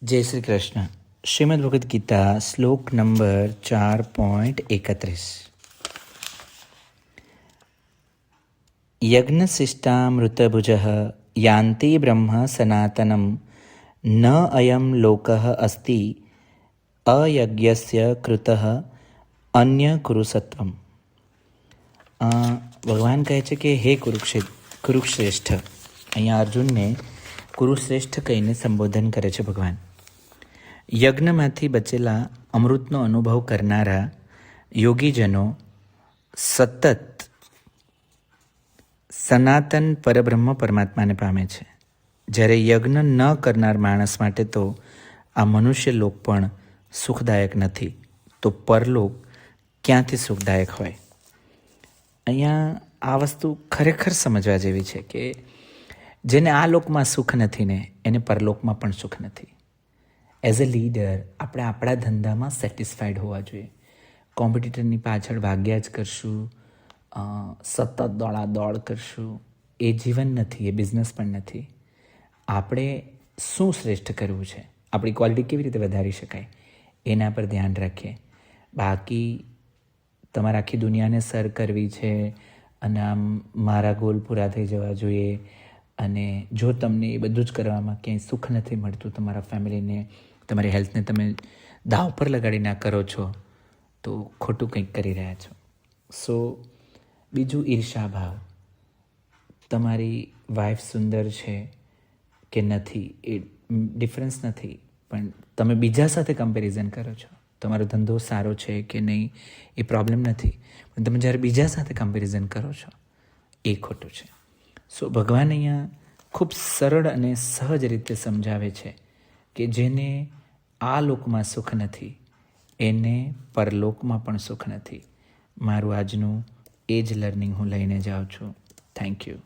जय श्री कृष्ण। श्रीमद् भगवद गीता श्लोक नंबर 4.31। यज्ञशिष्टामृतभुजः यान्ति ब्रह्म सनातनं न अयं लोकः अस्ति अयज्ञस्य कृतः अन्य कुरुसत्वम। ભગવાન કહે છે કે હે કુરુશ્રેષ્ઠ, અહીંયા અર્જુનને કુરુશ્રેષ્ઠ કહીને સંબોધન કરે છે ભગવાન. યજ્ઞમાંથી બચેલા અમૃતનો અનુભવ કરનારા યોગીજનો સતત સનાતન પરબ્રહ્મ પરમાત્માને પામે છે, જ્યારે યજ્ઞ ન કરનાર માણસ માટે તો આ મનુષ્ય લોક પણ સુખદાયક નથી, તો પરલોક ક્યાંથી સુખદાયક હોય. અહીંયા આ વસ્તુ ખરેખર સમજવા જેવી છે કે જેને આ લોકમાં સુખ નથી ને એને પરલોકમાં પણ સુખ નથી. એઝ અ લીડર આપણે આપણા ધંધામાં સેટિસ્ફાઈડ હોવા જોઈએ. કોમ્પિટિટરની પાછળ ભાગ્યા જ કરશું, સતત દોડાદોડ કરશું, એ જીવન નથી, એ બિઝનેસ પણ નથી. આપણે શું શ્રેષ્ઠ કરવું છે, આપણી ક્વોલિટી કેવી રીતે વધારી શકાય એના પર ધ્યાન રાખીએ. બાકી તમારે આખી દુનિયાને સર કરવી છે અને આમ મારા ગોલ પૂરા થઈ જવા જોઈએ, અને જો તમને એ બધું જ કરવામાં ક્યાંય સુખ નથી મળતું, તમારા ફેમિલીને, તમારી હેલ્થને તમે દાવ પર લગાડીને કરો છો, તો ખોટું કંઈક કરી રહ્યા છો. સો બીજું, ઈર્ષાભાવ. તમારી વાઈફ સુંદર છે કે નથી એ ડિફરન્સ નથી, પણ તમે બીજા સાથે કમ્પેરિઝન કરો છો. તમારો ધંધો સારો છે કે નહીં એ પ્રોબ્લેમ નથી, પણ તમે જ્યારે બીજા સાથે કમ્પેરિઝન કરો છો એ ખોટું છે. સો ભગવાન અહીંયા ખૂબ સરળ અને સહજ રીતે સમજાવે છે કે જેને આ લોકમાં સુખ નથી એને પરલોકમાં પણ સુખ નથી. મારું આજનું એ જ લર્નિંગ હું લઈને જાઉં છું. Thank you.